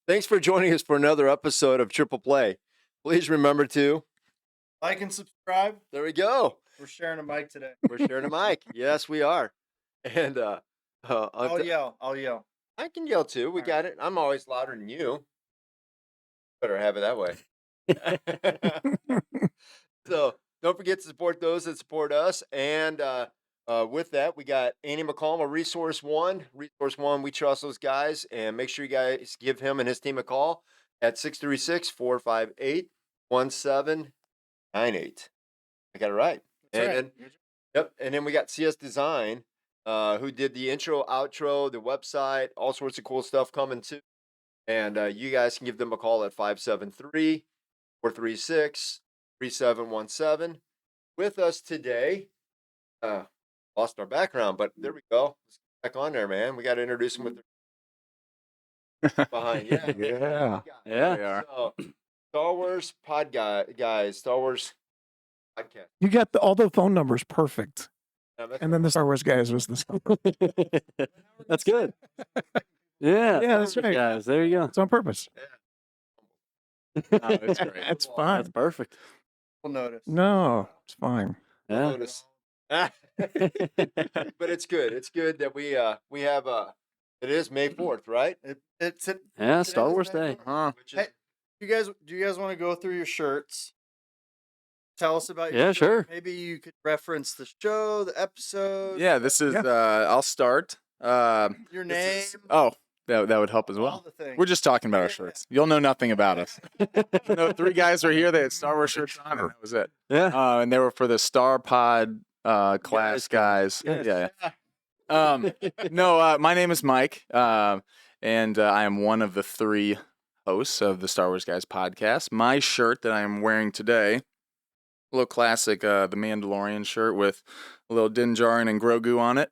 Thanks for joining us for another episode of Triple Play. Please remember to like and subscribe. There we go. We're sharing a mic today. We're sharing a mic. Yes, we are. And I'll yell. I can yell too. We got it. I'm always louder than you. Better have it that way. So don't forget to support those that support us. And with that, we got Andy McCollum, a Resource One. Resource One, we trust those guys. And make sure you guys give him and his team a call at 636-458-1798. I got it right. Then, yep. And then we got CS Design, who did the intro, outro, the website, all sorts of cool stuff coming too. And you guys can give them a call at 573-436-3717. With us today, lost our background, but there we go. Let's get back on there, man. We got to introduce them with their behind. Yeah. Yeah. So, Star Wars guys, Star Wars podcast. You got all the phone numbers perfect. And And then the Star Wars guys was the number. That's good. Yeah. Yeah, that's right. Guys, there you go. It's on purpose. No, it's great. That's fine. That's perfect. We'll notice. No, it's fine. Yeah. notice. But it's good. It's good that we have it is May 4th, right? It's Yeah, Star Wars Day. Which is, Hey, do you guys want to go through your shirts? Tell us about your Yeah, sure. Maybe you could reference the show, the episode. Yeah, this is. Yeah. I'll start. Your name. That would help as all well. the things. We're just talking about our shirts. You'll know nothing about us. Three guys were here. They had Star Wars shirts on, and that was it. Yeah. And they were for the Star Pod class guys. Yes. Yeah. My name is Mike, and I am one of the three hosts of the Star Wars Guys podcast. My shirt that I am wearing today, a little classic, the Mandalorian shirt with a little Din Djarin and Grogu on it.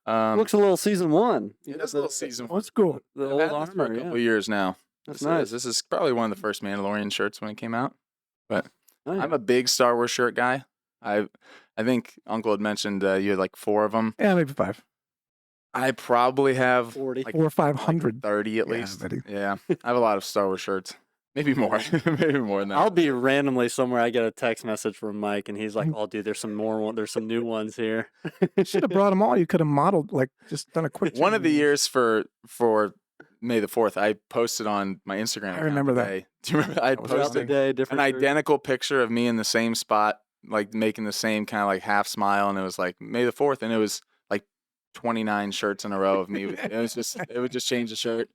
Looks a little season one. It is a little season. What's cool? The I've old had this for armor. a couple Yeah. years now. That's nice. This is probably one of the first Mandalorian shirts when it came out. But Oh, yeah. I'm a big Star Wars shirt guy. I think Uncle had mentioned you had like 4 of them. Yeah, maybe 5. I probably have 40. like 4 or 500. 30 at Yeah, least. buddy. Yeah, I have a lot of Star Wars shirts. Maybe more. Maybe more than that. I'll be randomly somewhere. I get a text message from Mike, and he's like, "Oh, dude, there's some new ones here." You should have brought them all. You could have modeled, like, just done a quick. One of the years for May the 4th, I posted on my Instagram. I remember that. today. Do you remember? I was Throughout the posted day, an different. shirts. identical picture of me in the same spot, like making the same kind of like half smile, and it was like May the 4th, and it was like 29 shirts in a row of me. It would just change the shirt,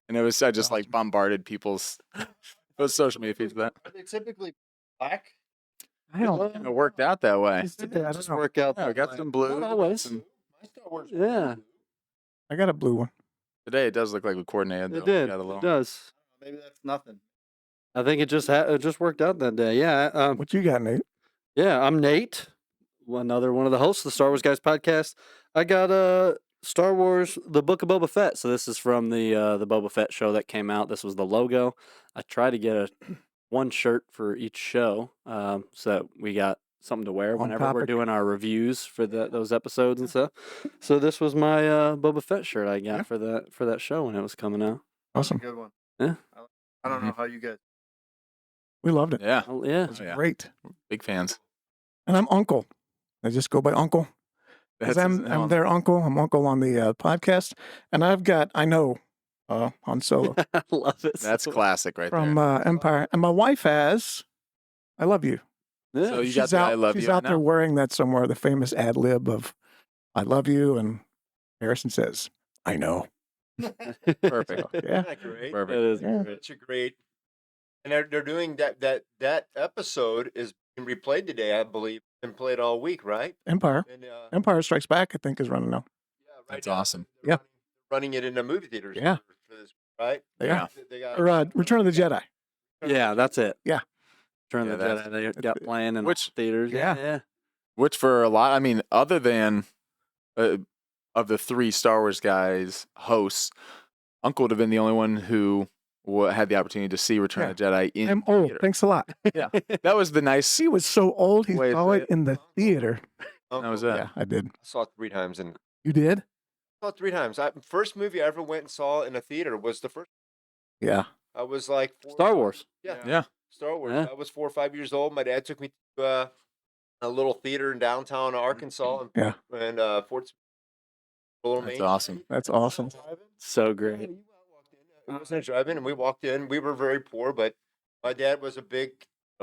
and I just like bombarded people's social media feeds with that. Are they typically black? I don't. It worked out that way. I don't Just know. work out. Yeah, I got some blue. Not always. some- my Star Wars. Yeah, I got a blue one. Today it does look like we coordinated. it though. did. Got a It little- does. Maybe that's nothing. I think it just worked out that day. Yeah. What you got, Nate? Yeah, I'm Nate, another one of the hosts of the Star Wars Guys podcast. I got Star Wars: The Book of Boba Fett. So this is from the Boba Fett show that came out. This was the logo. I tried to get one shirt for each show, so that we got something to wear On whenever we're topic. doing our reviews for those episodes and stuff. So this was my Boba Fett shirt I got for that show when it was coming out. Awesome. Good one. Yeah. I don't know how you guys. We loved it. Yeah, Oh, yeah. It was yeah. great. big fans. And I'm Uncle. I just go by Uncle. Because I'm their uncle. I'm Uncle on the podcast. And I've got, Han Solo I love it. That's so- classic right from there. Empire. And my wife has I Love You. Yeah. So you got She's the out, I love she's you out there now? wearing that somewhere, the famous ad lib of I love you. And Harrison says, I know. Perfect. Yeah. Isn't that great? Perfect. It is Yeah. great. Such a great. And they're doing that episode is being replayed today, I believe, and played all week, right? Empire. And, Empire Strikes Back, I think, is running now. yeah, right That's now awesome. they're Yeah. running it in the movie theaters. Yeah. For this, right? Yeah. They got Or Return of the Jedi. Yeah, that's it. Yeah. Turn Yeah, the that's- Jedi. They got playing in Which- theaters. Yeah. Yeah. Which for a lot, I mean, other than of the 3 Star Wars guys hosts, Uncle would have been the only one who had the opportunity to see Return of the Jedi in I'm old. theater. Thanks a lot. Yeah, that was the nice. He was so old, he Way to saw say it it. in the theater. That was it. Yeah, I did. I saw it 3 times, and You did? saw it 3 times. First movie I ever went and saw in a theater was the first. Yeah. I was like 4 or Star 5 Wars. Yeah, Yeah. Star Wars. Yeah. I was 4 or 5 years old. My dad took me to a little theater in downtown Arkansas Yeah. and Fort Little That's Main awesome. Street. That's awesome. So Yeah, great. you walked in. It wasn't a drive-in, and we walked in. We were very poor, but my dad was a big,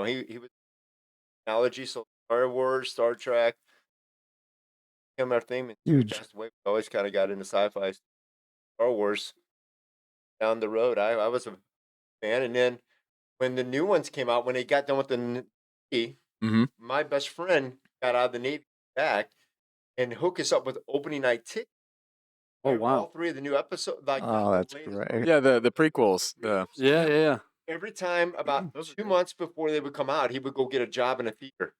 he was technology, so Star Wars, Star Trek, became our thing. And he Huge. passed away. We always kind of got into sci-fi, Star Wars down the road. I was a fan, and then when the new ones came out, when they got done with the Navy, Mm-hmm. my best friend got out of the Navy back and hooked us up with opening night tickets. Oh All wow. 3 of the new episodes. Like Oh, the that's latest great. one. Yeah, the prequels. The Yeah. Every time, about Those are 2 good. months before they would come out, he would go get a job in a theater.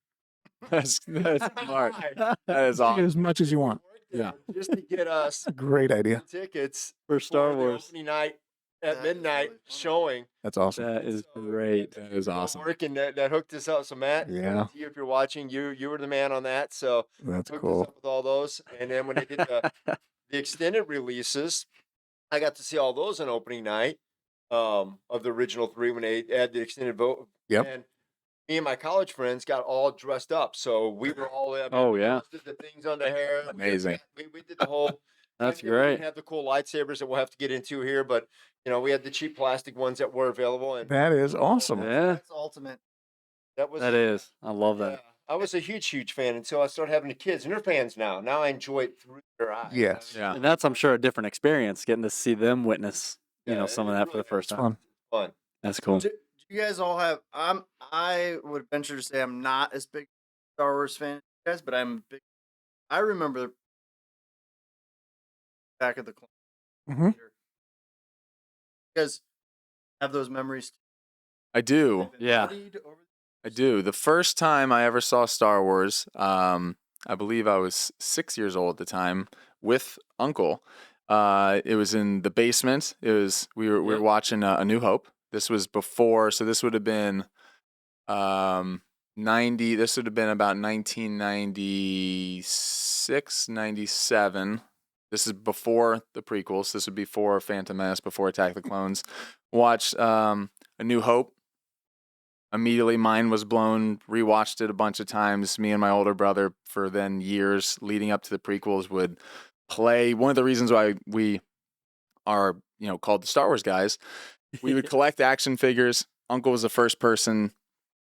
that's smart. That is Get awesome. as much as you want. Yeah. Just to get us Great idea. tickets For Star for the Wars. opening night at That is midnight really fun. showing. That's awesome. That is So, great. That is awesome. Working that hooked us up. So Matt, Yeah. to you, if you're watching, you were the man on that. So That's hooked us cool. up with all those. And then when they did the extended releases, I got to see all those on opening night of the original 3 when they had the extended vote. Yep. And me and my college friends got all dressed up, so we were all. Oh, we yeah. did the things on the hair. Amazing. We did the whole. That's We didn't great. have the cool lightsabers that we'll have to get into here, but we had the cheap plastic ones that were available, and That is awesome. Yeah, That's ultimate. that was that is. I love that. Yeah, I was a huge fan until I started having the kids, and they're fans now. Now I enjoy it through their eyes. Yes. Yeah. And that's, I'm sure, a different experience getting to see them witness, Yeah, some of it that for really the first It's time. fun. Fun. That's cool. Do you guys all have? I would venture to say I'm not as big a Star Wars fan as you guys, but I'm big. I remember back at the Mhm. theater. You guys have those memories? I do. They've been Yeah. studied over- I do. The first time I ever saw Star Wars, I believe I was 6 years old at the time with Uncle. It was in the basement. We were Yep. watching A New Hope. This was before, so this would have been 90. This would have been about 1996, 97. This is before the prequels. This would be before Phantom Menace, before Attack of the Clones. Watched A New Hope. Immediately, mind was blown. Rewatched it a bunch of times. Me and my older brother, for then years leading up to the prequels, would play. One of the reasons why we are, called the Star Wars guys, we would collect action figures. Uncle was the first person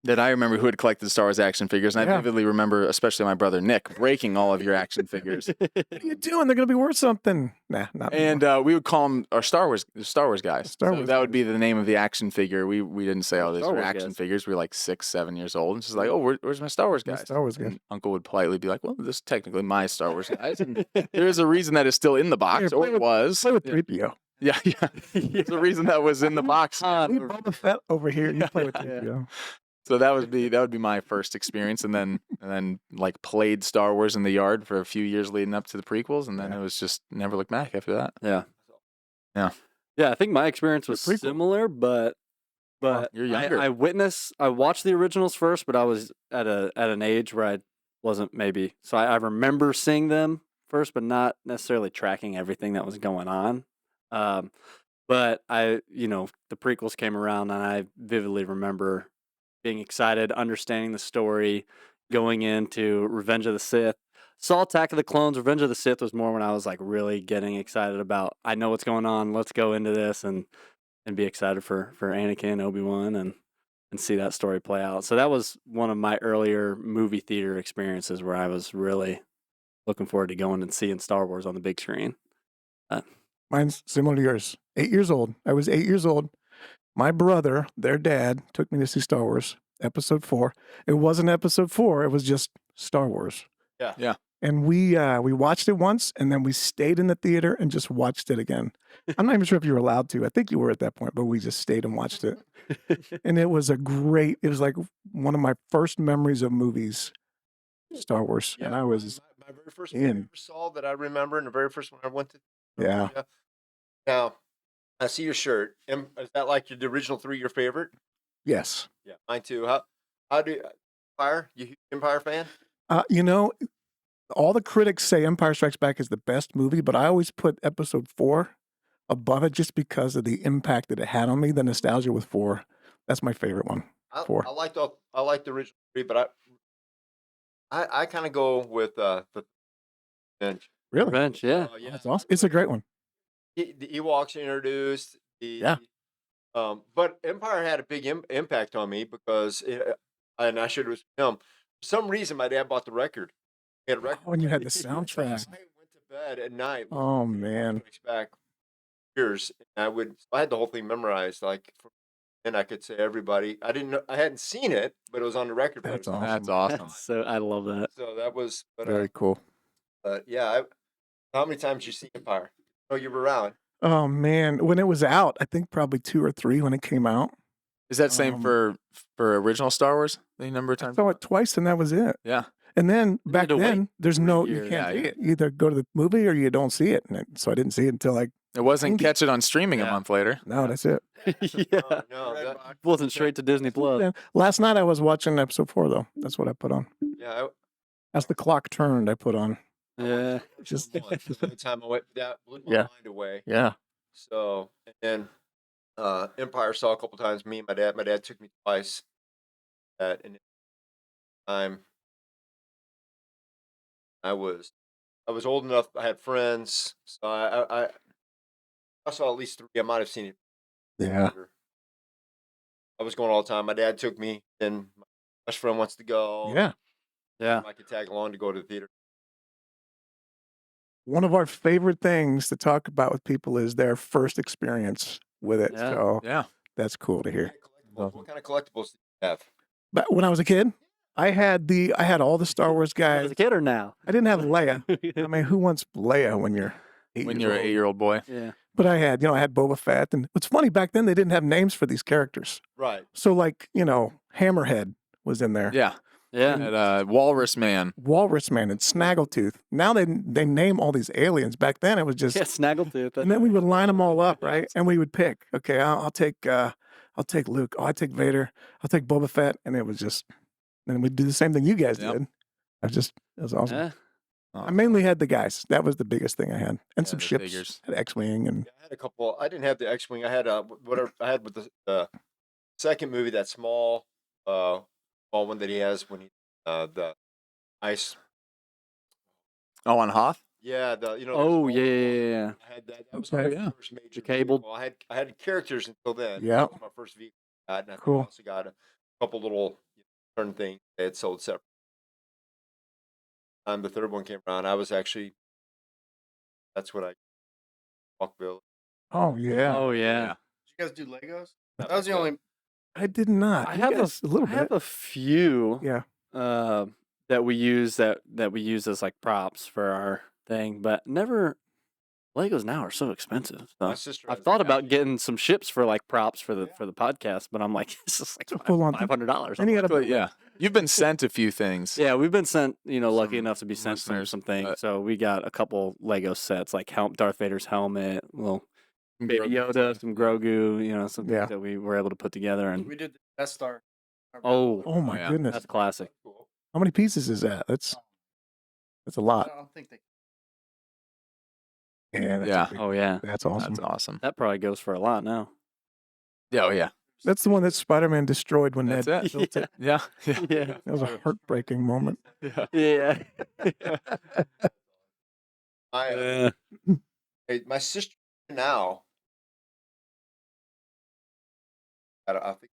that I remember who had collected Star Wars action figures, and I Yeah. vividly remember, especially my brother Nick, breaking all of your action figures. What are you doing? They're going to be worth something. Nah, not And anymore. we would call them our Star Wars guys. Star So Wars that would guys. be the name of the action figure. We didn't say, oh, these Star are Wars action guys. figures. We were like 6, 7 years old. And she's like, oh, where's my Star Wars My guys? Star Wars guys. And Uncle would politely be like, well, this is technically my Star Wars guys. And there's a reason that is still in the box, Here, or play it with- was. Play with Yeah. 3PO. Yeah. There's a reason that was in the box. Leave Boba Fett over here. You play with 3PO. So that would be my first experience, and then like played Star Wars in the yard for a few years leading up to the prequels, and then Yeah. it was just never looked back after that. Yeah. Yeah. Yeah, I think my experience was prequel. similar, but you're younger. I watched the originals first, but I was at an age where I wasn't maybe. So I remember seeing them first, but not necessarily tracking everything that was going on. But the prequels came around, and I vividly remember being excited, understanding the story, going into Revenge of the Sith. Saw Attack of the Clones. Revenge of the Sith was more when I was like really getting excited about, I know what's going on. Let's go into this and be excited for Anakin, Obi-Wan, and see that story play out. So that was one of my earlier movie theater experiences where I was really looking forward to going and seeing Star Wars on the big screen. Mine's similar to yours. 8 years old. I was 8 years old. My brother, their dad, took me to see Star Wars, Episode 4. It wasn't Episode 4. It was just Star Wars. Yeah. Yeah. And we watched it once, and then we stayed in the theater and just watched it again. I'm not even sure if you were allowed to. I think you were at that point, but we just stayed and watched it. And it was it was like one of my first memories of movies, Star Wars. And I was, my very first one I in. ever saw that I remember, and the very first one I went to. yeah. Now, I see your shirt. Is that like the original 3 your favorite? Yes. Yeah, mine too. How do Empire? You huge Empire fan? You know, all the critics say Empire Strikes Back is the best movie, but I always put Episode 4 above it just because of the impact that it had on me. The nostalgia with 4. That's my favorite one. 4. I liked the original 3, but I kind of go with the bench. Really? Revenge, yeah. Oh, that's awesome. It's a great one. The Ewoks introduced Yeah. but Empire had a big impact on me because and I should have film. For some reason, my dad bought the record. He had a record. Oh, and you had the player. soundtrack. I went to bed at night. Oh, man. Back years, and I had the whole thing memorized. Like, and I could say everybody. I didn't know. I hadn't seen it, but it was on the record. That's player. awesome. That's awesome. That's so I love that. So that was Very cool. yeah. How many times you see Empire? Oh, you were around. Oh, man. When it was out, I think probably 2 or 3 when it came out. Is that same for original Star Wars? The number of I times? saw it twice, and that was it. Yeah. And then You back had to wait then, there's for a no, year. you can't Yeah, see it. You either go to the movie or you don't see it. So I didn't see it until like, It wasn't Indie. catch it on streaming a Yeah. month later. no, that's it. yeah. No, Red that, box. Wasn't straight to Disney Plus. Then last night I was watching Episode 4 though. That's what I put on. yeah. As the clock turned, I put on. Yeah. Just The only time I went, that blew my Yeah. mind away. yeah. So, and then Empire saw a couple times. Me and my dad. My dad took me twice. And time I was old enough. I had friends, so I saw at least 3. I might have seen it. Yeah. I was going all the time. My dad took me, and my best friend wants to go. Yeah. Yeah. I could tag along to go to the theater. One of our favorite things to talk about with people is their first experience with it. Yeah. So Yeah. that's cool to hear. What kind of collectibles do you have? But when I was a kid, I had all the Star Wars As guys. a kid or now? I didn't have Leia. I mean, who wants Leia when you're 8 When years you're an old? 8-year-old boy. yeah. But I had Boba Fett. And what's funny, back then they didn't have names for these characters. Right. So like, Hammerhead was in there. Yeah. Yeah. That Walrus Man. Walrus Man and Snaggletooth. Now they name all these aliens. Back then it was just Yeah, Snaggletooth. and then we would line them all up, right? And we would pick. Okay, I'll take Luke. Oh, I take Vader. I'll take Boba Fett. And it was just and we'd do the same thing you guys Yep. did. It was awesome. Yeah. I mainly had the guys. That was the biggest thing I had. And Yeah, some the ships. figures. Had X-Wing and I had a couple. I didn't have the X-wing. I had whatever I had with the second movie, that small one that he has when he the ice. Oh, on Hoth? Yeah, the Oh, small yeah, one. yeah, yeah. I had that. That was Okay. my Yeah. first major The cable. vehicle. I had characters until then. Yeah. That was my first vehicle. And I think Cool. I also got a couple little turn things they had sold separate. The third one came around. I was actually. That's what I. Walkville. oh yeah. Oh yeah. Did you guys do Legos? That was the only. I did not. I You have guys, a little I bit. have a few Yeah. that we use that we use as like props for our thing, but never. Legos now are so expensive. My So sister. I've has a thought about copy. getting some ships for like props for the podcast, but I'm like, it's just like It's a full-on thing. $500. And you gotta But yeah. You've been sent a few things. Yeah, we've been sent, lucky Some enough to be sent listeners, some things. but- So we got a couple Lego sets, like Darth Vader's helmet, little Baby Yoda, some Grogu, some Yeah. things that we were able to put together. And We did the Death Star. oh, Oh my yeah. goodness. that's classic. Cool. How many pieces is that? That's a I lot. don't think they. Yeah. Yeah. Oh yeah, That's awesome. That's awesome. that probably goes for a lot now. Yeah, oh, yeah. That's the one that Spider-Man destroyed when That's Ned it. built it. Yeah. Yeah. Yeah, That was a heartbreaking moment. Yeah. yeah. My sister now. I think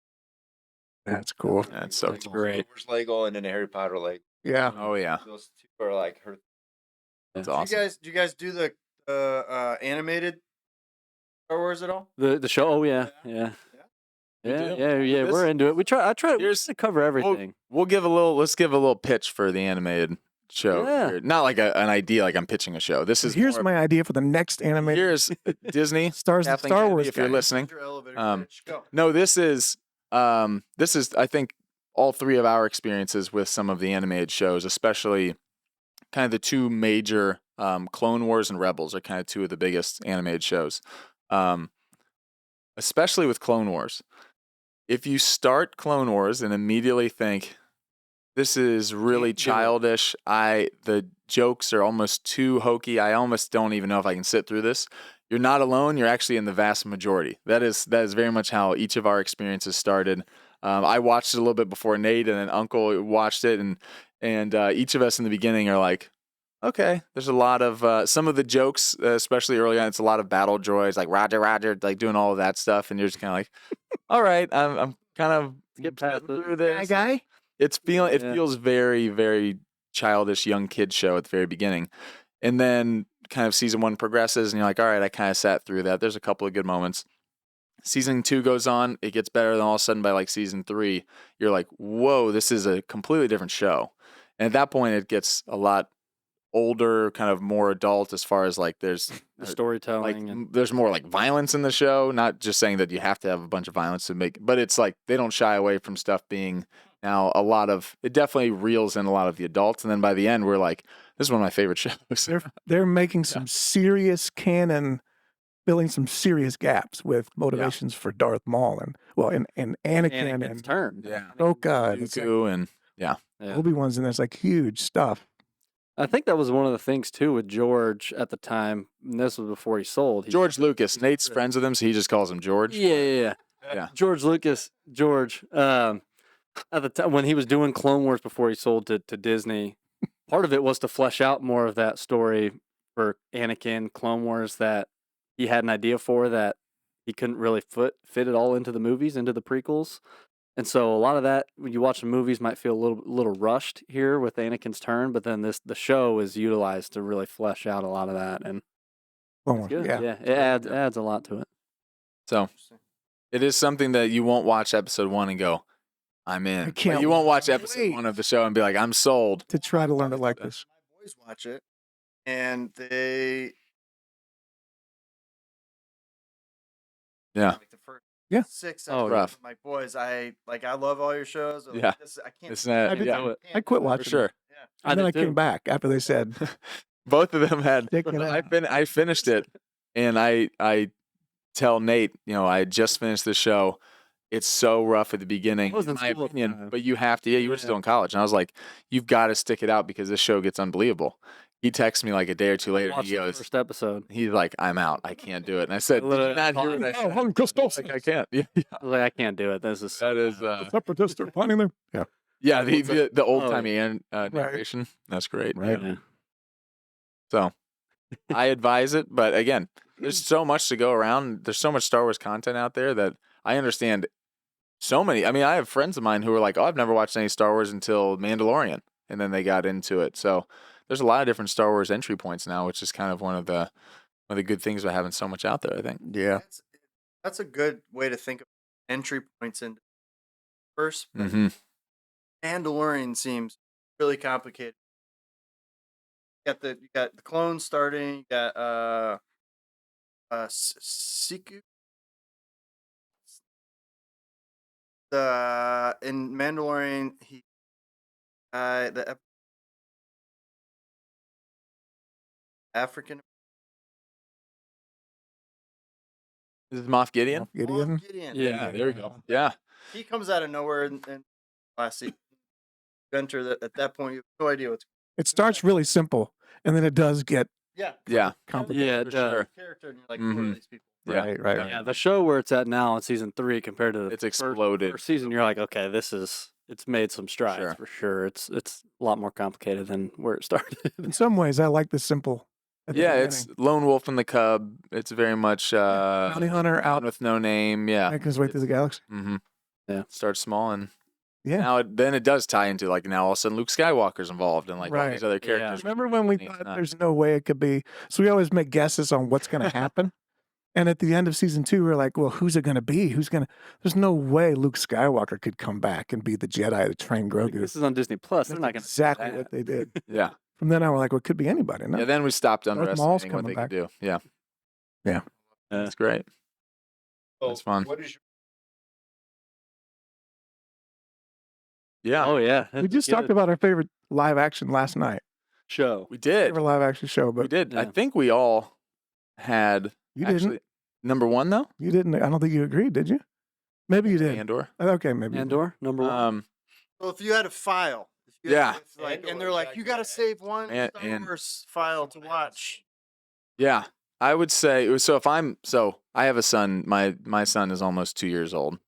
That's cool. That's so That's cool. great. Star Wars Lego and then a Harry Potter Lego. Yeah. Oh, yeah. Those two are like her. That's Do awesome. you guys do the animated Star Wars at all? The show. Oh yeah, yeah. We Yeah, do. yeah, This- we're into it. I try Here's- to cover everything. Let's give a little pitch for the animated show. Yeah. here. Not like an idea, like I'm pitching a show. This is Here's more- my idea for the next animated here's Disney. Stars Kathleen Star Kennedy, Wars if you're guy. listening. Your elevator pitch. Go. No, this is I think all three of our experiences with some of the animated shows, especially kind of the two major Clone Wars and Rebels are kind of two of the biggest animated shows. Especially with Clone Wars. If you start Clone Wars and immediately think this is really Can't do it. childish, the jokes are almost too hokey. I almost don't even know if I can sit through this. You're not alone. You're actually in the vast majority. That is very much how each of our experiences started. I watched it a little bit before Nate, and then Uncle watched it, and each of us in the beginning are like, okay, there's a lot of some of the jokes, especially early on. It's a lot of battle droids, like Roger, Roger, like doing all of that stuff, and you're just kind of like, all right, I'm kind of Get past getting it. through this. Guy. It Yeah. feels very, very childish young kid show at the very beginning. And then kind of season 1 progresses and you're like, all right, I kind of sat through that. There's a couple of good moments. Season 2 goes on, it gets better, then all of a sudden by like season 3, you're like, whoa, this is a completely different show. And at that point it gets a lot older, kind of more adult as far as like there's The like storytelling. and there's more like violence in the show, not just saying that you have to have a bunch of violence to make, but it's like they don't shy away from stuff being now a lot of, it definitely reels in a lot of the adults. And then by the end, we're like, this is one of my favorite shows. They're making some serious canon, filling some serious gaps with motivations for Darth Maul and Anakin Anakin's and turn. Yeah. Ahsoka. And it's like, Dooku and Yeah. Obi-Wan's in there. It's like huge stuff. I think that was one of the things too with George at the time. And this was before he sold. George Lucas. Nate's friends with him, so he just calls him George. Yeah. Yeah. George Lucas. At the time when he was doing Clone Wars before he sold to Disney, part of it was to flesh out more of that story for Anakin Clone Wars that he had an idea for that he couldn't really fit it all into the movies, into the prequels. And so a lot of that, when you watch the movies, might feel a little rushed here with Anakin's turn, but then the show is utilized to really flesh out a lot of that, and Clone it's Wars, good. yeah. Yeah, it adds a lot to it. So it is something that you won't watch episode 1 and go, I'm in. I But can't you won't watch episode wait 1 of the show and be like, I'm sold. To try to learn it like this. My boys watch it, and they Yeah. like the first Yeah. 6 Oh, episodes. rough. My boys, I love all your shows. They're like, Yeah. I can't. It's not, I did yeah, do it. I quit for watching. sure. Yeah. And then I did too. came back after they said, Both of them had. Stick it out. I finished it, and I tell Nate, I had just finished the show. It's so rough at the beginning, I was in in my school at the opinion. time. But you have to. Yeah, you were still in college, and I was like, you've got to stick it out because this show gets unbelievable. He texts me like a day or two later. Watch He the goes, first episode. he's like, I'm out. I can't do it. And I said, did you literally not hear called what I him. said? Uncle Like, I can't. Yeah, I was like, I can't do it. This is that is. separatists are finding them. Yeah. Yeah, the old Oh, timey narration. That's great. Right. Yeah. So I advise it, but again, there's so much to go around. There's so much Star Wars content out there that I understand so many. I mean, I have friends of mine who are like, oh, I've never watched any Star Wars until Mandalorian. And then they got into it. So there's a lot of different Star Wars entry points now, which is kind of one of the good things about having so much out there, I think. Yeah. That's a good way to think of entry points into first. Mm-hmm. Mandalorian seems really complicated. You got the clones starting. You got Siku. In Mandalorian, the African This is Moff Gideon. Gideon. Gideon. Yeah. There we go. Yeah. He comes out of nowhere in last season. Adventure that at that point you have no idea what's. It starts really simple, and then it does get Yeah. Yeah. complicated. Yeah, For it does. sure. Character and you're like, who are Mhm. these people? Yeah. Right. Yeah, the show where it's at now in season 3 compared to the It's exploded. first season, you're like, okay, it's made some strides Sure. for sure. It's a lot more complicated than where it started. In some ways, I like the simple. at the Yeah, it's beginning. Lone Wolf and the Cub. It's very much Bounty hunter Man out with no name. Yeah. making his way through the galaxy. Mm-hmm. Yeah. Starts small and Yeah. now then it does tie into like now all of a sudden Luke Skywalker's involved and like all Right. these other Yeah. characters. Remember when we It's thought not. there's no way it could be? So we always make guesses on what's going to happen. And at the end of season 2, we're like, well, who's it going to be? There's no way Luke Skywalker could come back and be the Jedi that trained Like, Grogu. this is on Disney Plus. They're That's not going to exactly what they did. Yeah. From then on, we're like, well, it could be anybody. No? Yeah, then we stopped Maul's underestimating what coming they could do. Yeah. Yeah. That's great. So That's fun. What is your Yeah. Oh yeah, We just talked about our favorite live action last night. show. We did. Favorite live action show, We but did. I Yeah. think we all had you actually didn't. number 1 though. You didn't. I don't think you agreed, did you? Maybe you did. Andor. Okay, maybe. you did. Andor number 1. Um So if you had a file, if Yeah. With, like, Andor and they're like, back you in got to the day. save one And- Star and- Wars file to watch. Yeah, I would say so. I have a son. My son is almost 2 years old.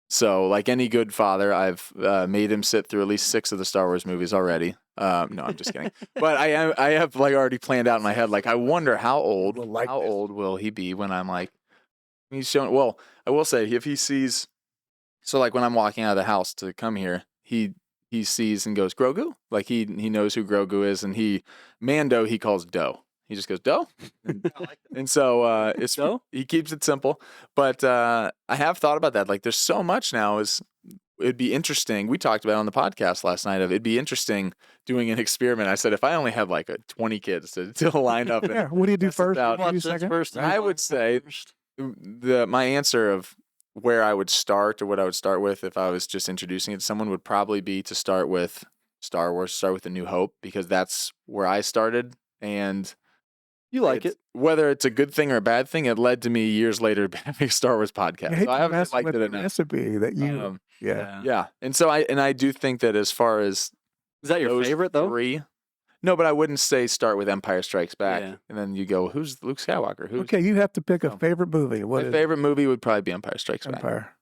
So like any good father, I've made him sit through at least 6 of the Star Wars movies already. No, I'm just kidding. But I have like already planned out in my head. Like I wonder how old will he be when I'm like he's showing. Well, I will say if he sees. So like when I'm walking out of the house to come here, he sees and goes Grogu. Like he knows who Grogu is, and Mando he calls Doe. He just goes Doe, and so it's Doe? he keeps it simple. But I have thought about that. Like there's so much now. It'd be interesting. We talked about it on the podcast last night. It'd be interesting doing an experiment. I said if I only had like 20 kids to line up. Yeah. What do you do Test first? out- What do you Watch do this second? first. I would say my answer of where I would start or what I would start with if I was just introducing it to someone would probably be to start with Star Wars, start with A New Hope, because that's where I started. And You like it? whether it's a good thing or a bad thing, it led to me years later having a Star Wars I podcast. hate So I to haven't mess liked with it the enough. recipe that you. Um, Yeah. yeah, and so I do think that as far as Is that your those favorite though? 3, no, but I wouldn't say start with Empire Strikes Back, Yeah. and then you go, who's Luke Skywalker? Who's Okay, you have to pick a Oh. favorite movie. What my is favorite movie would probably be Empire Strikes it? Back. Empire.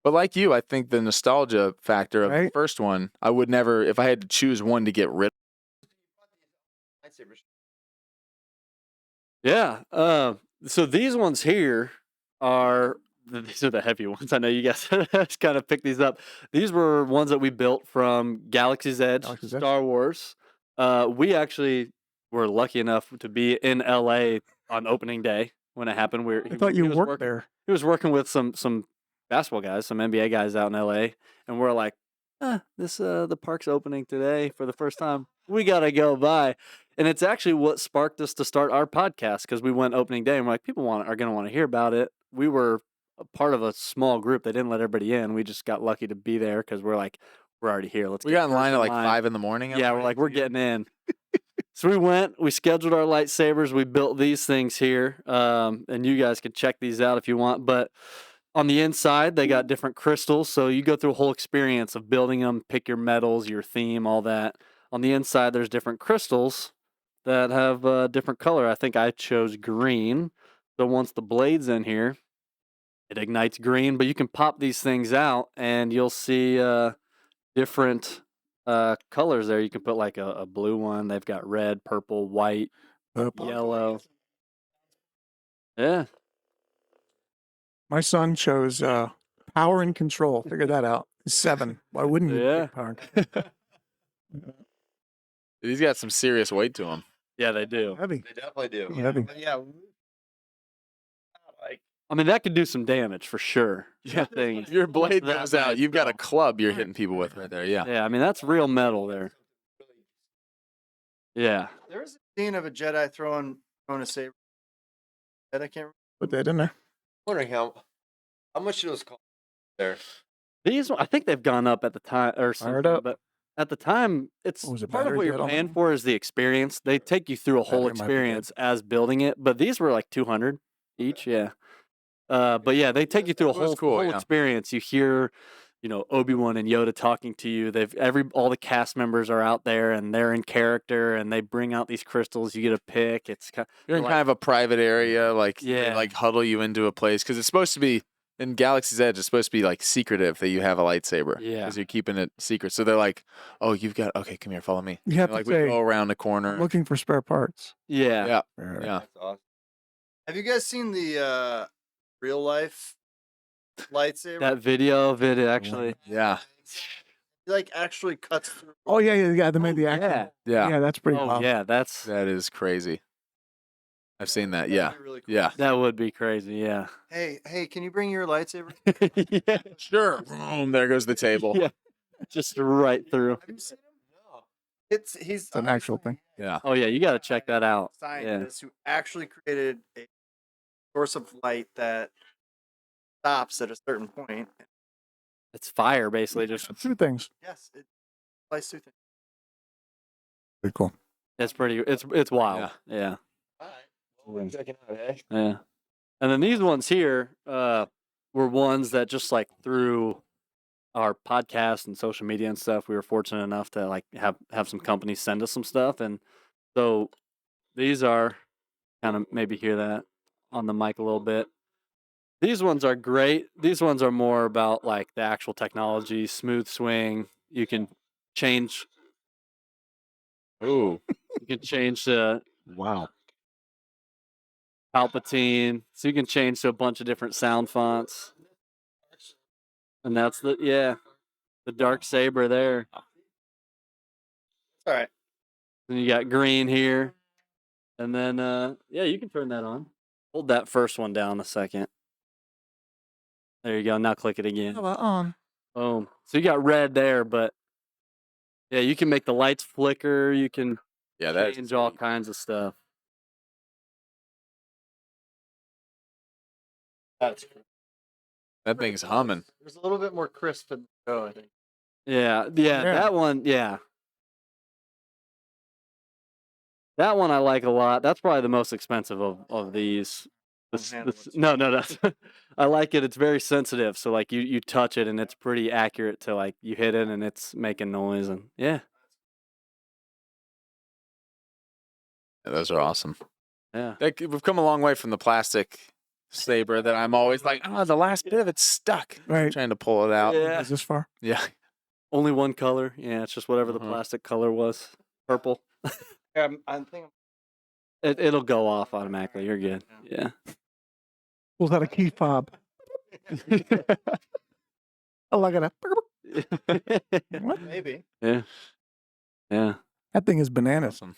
But like you, I think the nostalgia factor of the Right. first one, I would never, if I had to choose one to get rid Lightsabers. Yeah. So these ones here these are the heavy ones. I know you guys just kind of picked these up. These were ones that we built from Galaxy's Edge, Galaxy's Edge. Star Wars. We actually were lucky enough to be in LA on opening day when it happened. I thought you was worked working, there. He was working with some basketball guys, some NBA guys out in LA, and we're like, the park's opening today for the first time. We gotta go by. And it's actually what sparked us to start our podcast because we went opening day and we're like, people are gonna want to hear about it. We were a part of a small group. They didn't let everybody in. We just got lucky to be there because we're like, we're already here. We got in first line at like 5 in the morning. Yeah, we're like, we're getting in. So we went, we scheduled our lightsabers, we built these things here. And you guys can check these out if you want. But on the inside, they got different crystals. So you go through a whole experience of building them, pick your metals, your theme, all that. On the inside, there's different crystals that have different color. I think I chose green. So once the blade's in here, it ignites green. But you can pop these things out and you'll see different colors there. You can put like a blue one. They've got red, purple, white, Purple. yellow. Yeah. My son chose power and control. Figure that out. He's 7. Why wouldn't you Yeah. pick power and control? He's got some serious weight to him. Yeah, they do. Heavy. They definitely do. Heavy. But yeah, like I mean, that could do some damage for sure. Yeah. That thing. If your blade that goes out, nice, you've got a though. club you're hitting people with right there. Yeah. Yeah, I mean, that's real metal there. Yeah. there was a scene of a Jedi throwing a saber. That I can't remember. Put that in there. Wondering how much do those cost there? These, I think they've gone up at the time or something, up. but at the time, it's What was it, part of battery what dead you're on paying them? for is the experience. They take you through a whole Battery might be dead. experience as building it, but these were like 200 each. Yeah. But yeah, they take you through a That was whole cool, whole yeah. experience. You hear, Obi-Wan and Yoda talking to you. All the cast members are out there and they're in character and they bring out these crystals. You get a pick. It's You're in like- kind of a private area, like they Yeah. like huddle you into a place because it's supposed to be in Galaxy's Edge. It's supposed to be like secretive that you have a lightsaber. Yeah. because you're keeping it secret. So they're like, "Oh, okay, come here, follow me." You have And, like to we say, go around the I'm corner. looking for spare parts. yeah. Yeah, Right. yeah. That's awesome. Have you guys seen the real life lightsaber? That video of it actually. Yeah. He, like actually cuts through. Oh yeah. They made the action. Yeah. Yeah, Yeah, that's pretty Oh wild. yeah, that's that is crazy. I've seen that. That'd Yeah, be really cool. yeah. that would be crazy. Yeah. Hey, can you bring your lightsaber? Yeah. Sure. Boom, there goes the table. Yeah. Just right through. Have you seen him? No. He's It's an actual thing. Yeah. Oh yeah, you got to check that out. Yeah. Scientist who actually created a source of light that stops at a certain point. It's fire basically. Just 2 things. Yes, it applies to things. Pretty cool. it's pretty. It's wild. Yeah. All right. Well, we're checking out, hey? Yeah. And then these ones here were ones that just like through our podcast and social media and stuff, we were fortunate enough to like have some companies send us some stuff, and so these are kind of maybe hear that on the mic a little bit. These ones are great. These ones are more about like the actual technology, smooth swing. You can change. Ooh. You can change the Wow. Palpatine, so you can change to a bunch of different sound fonts, and that's the dark saber there. All right. Then you got green here, and then you can turn that on. Hold that first one down a second. There you go. Now click it again. How about on? Boom. So you got red there, but yeah, you can make the lights flicker. You can Yeah, that's change all kinds of stuff. That's that thing's humming. There's a little bit more crisp in the show, I think. Yeah, Yeah. that one, yeah. That one I like a lot. That's probably the most expensive of these. No. I like it. It's very sensitive. So like you touch it and it's pretty accurate to like you hit it and it's making noise and yeah. Yeah, those are awesome. Yeah. We've come a long way from the plastic saber that I'm always like, the last bit of it's stuck. Right. Trying to pull it out. Yeah. Is this far? Yeah. Only one color. Yeah, it's just whatever the Mhm. plastic color was. Purple. I'm thinking. It'll go off automatically. You're good. Yeah. Pulls out a key fob. Oh, look at that. What? Maybe. Yeah. Yeah. That thing is bananas. Awesome.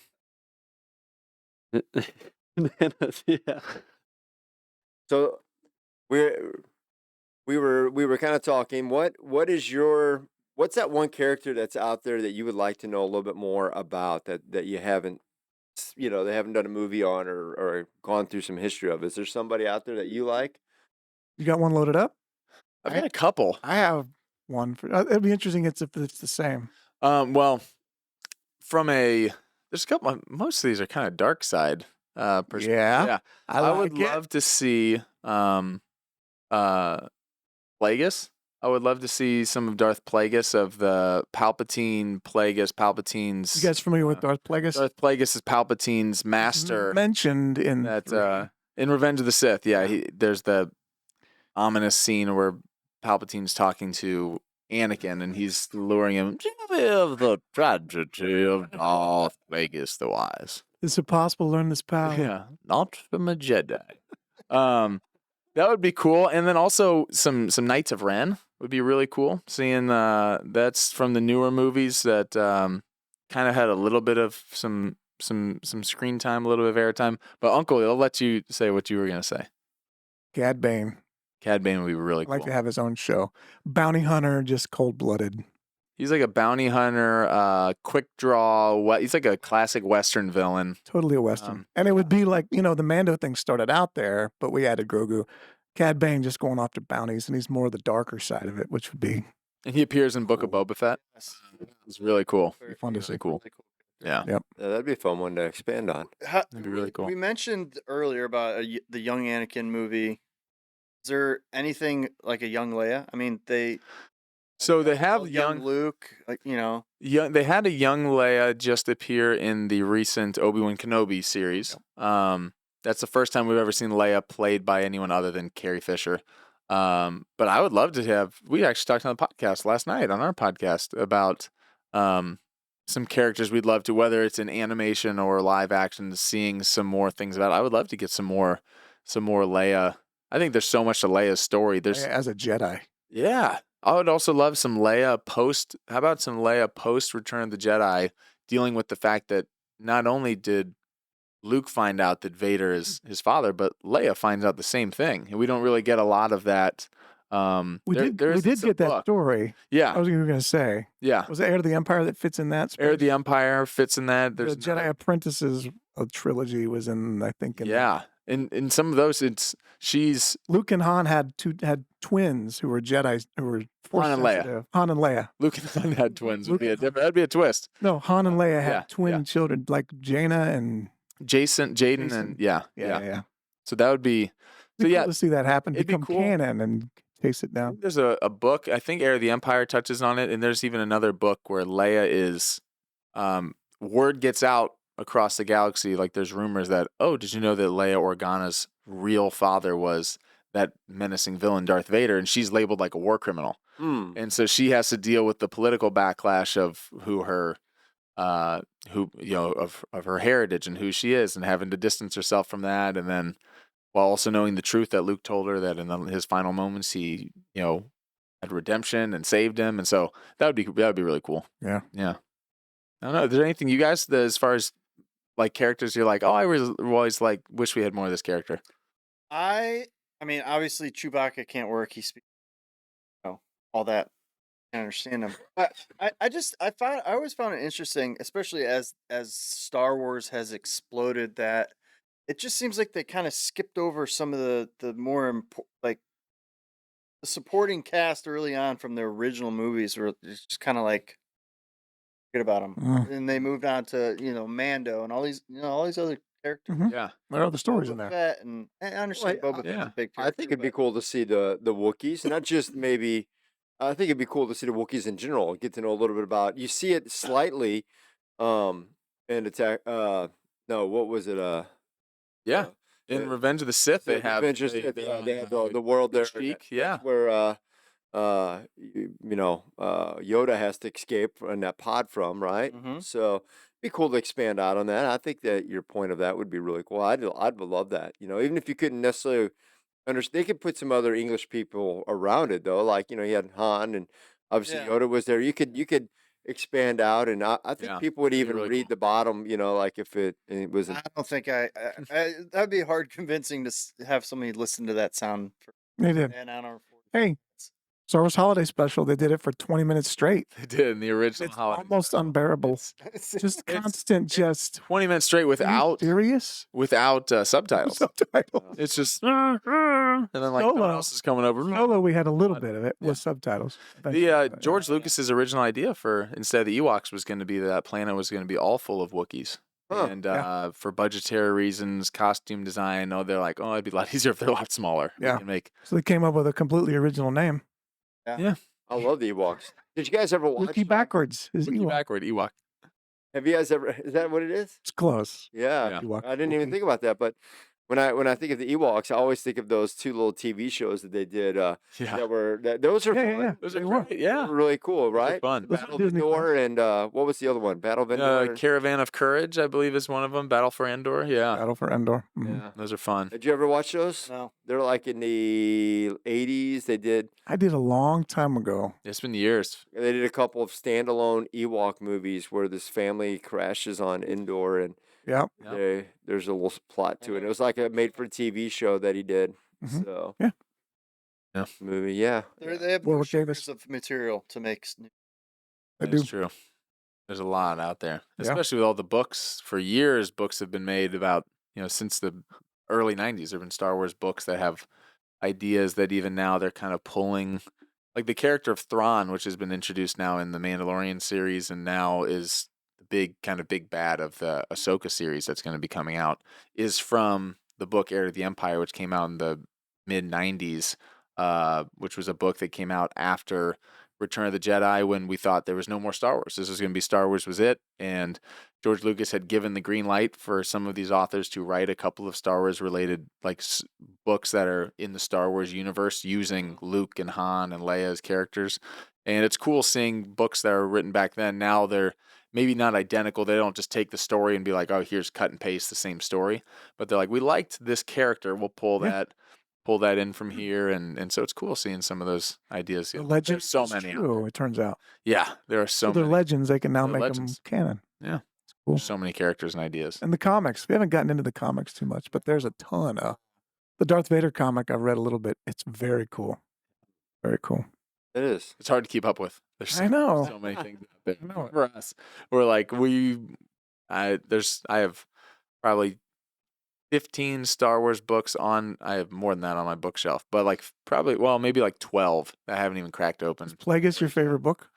Bananas, yeah. So we were kind of talking. What's that one character that's out there that you would like to know a little bit more about that you haven't, they haven't done a movie on or gone through some history of? Is there somebody out there that you like? You got one loaded up? I've got a couple. I have one. It'd be interesting if it's the same. Well, there's a couple. Most of these are kind of dark side. Yeah. Yeah. I would like it. love to see Plagueis. I would love to see some of Darth Plagueis of the Palpatine's. You guys familiar with Darth Plagueis? Darth Plagueis is Palpatine's master. Mentioned in That in Revenge of the Sith, there's the ominous scene where Palpatine's talking to Anakin and he's luring him. "Do you of the tragedy of Darth Plagueis the Wise?" Is it possible to learn this power? Yeah, not from a Jedi. That would be cool, and then also some Knights of Ren would be really cool. Seeing that's from the newer movies that kind of had a little bit of some screen time, a little bit of airtime. But Uncle, I'll let you say what you were gonna say. Cad Bane. Cad Bane would be really I'd cool. like to have his own show. Bounty hunter, just cold blooded. He's like a bounty hunter, quick draw. He's like a classic Western villain. Totally a Western. And it would be like, the Mando thing started out there, but we added Grogu. Cad Bane just going after bounties, and he's more the darker side of it, which would be And he appears in Book of Boba Fett. It's really cool. fun to see. Really cool. Yeah. Yeah, that'd be a fun one to expand on. That'd be really cool. We mentioned earlier about the young Anakin movie. Is there anything like a young Leia? I mean, So they have young young Luke, they had a young Leia just appear in the recent Obi-Wan Kenobi series. That's the first time we've ever seen Leia played by anyone other than Carrie Fisher. But I would love to have. We actually talked on the podcast last night on our podcast about some characters we'd love to, whether it's in animation or live action, seeing some more things about it. I would love to get some more Leia. I think there's so much to Leia's story. There's As a Jedi. Yeah. I would also love some Leia post. How about some Leia post Return of the Jedi, dealing with the fact that not only did Luke find out that Vader is his father, but Leia finds out the same thing, and we don't really get a lot of that. We did get that story. Yeah, I was going to say. yeah. Was it Heir to the Empire that fits in that? Heir of the Empire fits in that. The There's Jedi Apprentices trilogy was in, I think. yeah. In some of those, she's Luke and Han had twins who were Jedi who were force Han and Leia. sensitive. Han and Leia. Luke and Han had twins. That'd be a twist. No, Han and Leia had Yeah, twin yeah. children, like Jaina and Jaden, and Jason. yeah. yeah. So that would be. So Be yeah, cool to see that happen, it'd be become cool. canon, and chase it down. There's a book. I think Heir of the Empire touches on it, and there's even another book where Leia is. Word gets out across the galaxy. Like there's rumors that, oh, did you know that Leia Organa's real father was that menacing villain Darth Vader, and she's labeled like a war criminal. And so she has to deal with the political backlash of who her, of her heritage and who she is, and having to distance herself from that, and then while also knowing the truth that Luke told her that in his final moments he, had redemption and saved him, and so that would be really cool. Yeah. I don't know. Is there anything you guys, as far as like characters, you're like, oh, I always like wish we had more of this character. I mean, obviously Chewbacca can't work. He speaks, all that. I understand him. But I always found it interesting, especially as Star Wars has exploded, that it just seems like they kind of skipped over some of the more like the supporting cast early on from the original movies, were just kind of like forget about them, and they moved on to Mando and all these other characters. Mhm. Yeah. There are other stories in Boba there. Fett, and I understand Well, Boba Fett's yeah. a big I character. think it'd be but- cool to see the Wookiees, not just maybe. I think it'd be cool to see the Wookiees in general. Get to know a little bit about. You see it slightly, in Attack. No, what was it? Yeah. In the- Revenge of the Sith, they have they have the world there. Sheik, that's yeah. where Yoda has to escape in that pod from, right? Mhm. So it'd be cool to expand out on that. I think that your point of that would be really cool. I'd love that. Even if you couldn't necessarily understand, they could put some other English people around it though. Like you had Han and obviously Yeah. Yoda was there. You could expand out, and I think Yeah, people would that'd be even really read cool. the bottom. Like if it was. I don't think that'd be hard convincing to have somebody listen to that sound for They did. an hour and 40 Hey, minutes. Star Wars Holiday Special. They did it for 20 minutes straight. They did in the original It's holiday almost special. unbearable. It's Just constant. Just 20 minutes straight are you without serious subtitles. subtitles. It's just and then like someone Solo. else is coming over. Solo, we had a little bit of it with subtitles. The George Lucas's original idea for instead of the Ewoks was going to be that planet was going to be all full of Wookiees. Huh, And yeah. for budgetary reasons, costume design, they're like, it'd be a lot easier if they're a lot smaller. We Yeah. can make So they came up with a completely original name. I love the Ewoks. Did you guys ever watch? Wookiee backwards is Wookiee Ewok. backward Ewok. Have you guys ever? Is that what it is? It's close. Yeah, Yeah. Ewok, I didn't even Wookiee. think about that. But when I think of the Ewoks, I always think of those two little TV shows that they did. Yeah. Those are Yeah, fun. yeah, yeah. Those They are were. great. Yeah. They were really cool, Those are right? fun. Those are Battle of Disney Endor and what was the other one? Battle of Endor. Caravan of Courage, I believe, is one of them. Battle for Endor. Yeah. Battle for Endor. Mhm. Yeah. Those are fun. Did you ever watch those? No. They're like in the 80s. They did I did a long time ago. It's been years. a couple of standalone Ewok movies where this family crashes on Endor and Yep. Yeah. there's a little plot to it. It was like a made-for-TV show that he did. Mhm. So Yeah. movie, yeah. They have Warwick years Davis. of material to make. I do. That's true. There's a lot out there, Yeah. especially with all the books. For years, books have been made about, since the early 90s, there have been Star Wars books that have ideas that even now they're kind of pulling. Like the character of Thrawn, which has been introduced now in the Mandalorian series and now is the big bad of the Ahsoka series that's going to be coming out, is from the book Heir to the Empire, which came out in the mid-90s, which was a book that came out after Return of the Jedi when we thought there was no more Star Wars. This was going to be Star Wars was it. And George Lucas had given the green light for some of these authors to write a couple of Star Wars related books that are in the Star Wars universe using Luke and Han and Leia as characters. And it's cool seeing books that are written back then. Now they're maybe not identical. They don't just take the story and be like, oh, here's cut and paste the same story. But they're like, we liked this character. We'll pull that in from here, and so it's cool seeing some of those ideas. The There's legend so is many out true, there. it turns out. Yeah, there are so So they're many. legends. They can now They're make legends. them canon. Yeah, It's cool. there's so many characters and ideas. And the comics. We haven't gotten into the comics too much, but there's a ton of. The Darth Vader comic I've read a little bit. It's very cool. Very cool. It is. It's hard to keep up with. There's I know. so many things out there I know it. for us. We're like I have probably 15 Star Wars books on. I have more than that on my bookshelf, but maybe like 12 that I haven't even cracked open. Is Plagueis your favorite book?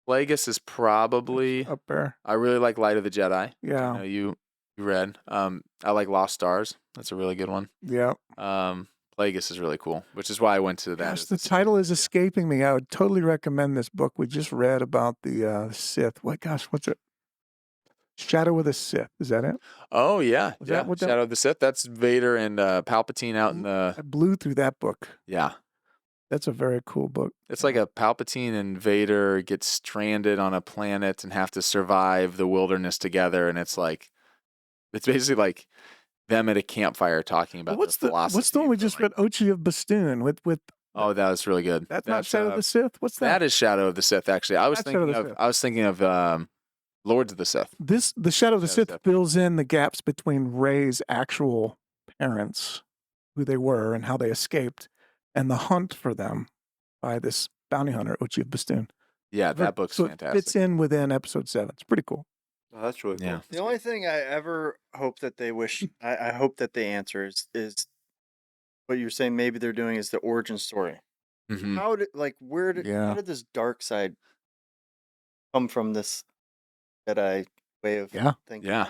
Plagueis is probably. Up there. I really like Light of the Jedi. I Yeah. know you read. I like Lost Stars. That's a really good one. Yeah. Plagueis is really cool, which is why I went to that. Gosh, as the a second title is video. escaping me. I would totally recommend this book we just read about the Sith. What's it? Shadow of the Sith. Is that it? Oh yeah, Was yeah. that what that- Shadow of the Sith. That's Vader and Palpatine out in the. I blew through that book. Yeah, That's a very cool book. it's like a Palpatine and Vader get stranded on a planet and have to survive the wilderness together, and it's basically like them at a campfire talking about What's their the philosophy. What's the one we for, just like- read? Ochi of Bastoon with. Oh, that was really good. That's not Shadow of the Sith. What's that? That is Shadow of the Sith. Actually, I was That's Shadow of thinking the of Sith. I was thinking of Lords of the Sith. The Shadow of the Shadow of Sith the Sith. fills in the gaps between Rey's actual parents, who they were and how they escaped, and the hunt for them by this bounty hunter, Ochi of Bastoon. Yeah, that book's so fantastic. It fits in within episode 7. It's pretty cool. Oh, that's really cool. Yeah. The only thing I ever hope that they wish, I hope that they answer is what you're saying. Maybe they're doing is the origin story. Mhm. How did where did Yeah. how did this dark side come from? This Jedi way of Yeah. thinking. Yeah, I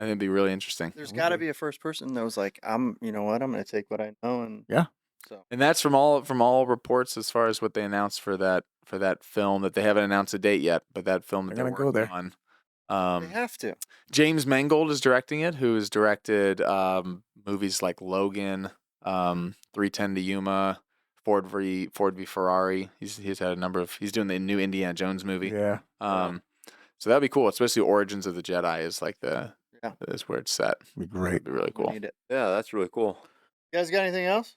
think it'd be really interesting. There's got to be a first person that was like, you know what, I'm going to take what I know and Yeah. So And that's from all reports as far as what they announced for that film that they haven't announced a date yet, but that film that They're they're gonna go working there. on. they have to. James Mangold is directing it, who has directed movies like Logan, 310 to Yuma, Ford v Ferrari. He's had a number of. He's doing the new Indiana Jones movie. Yeah. So that'd be cool, especially Origins of the Jedi is like is where it's set. Be great. That'd be really We cool. need it. Yeah, that's really cool. You guys got anything else?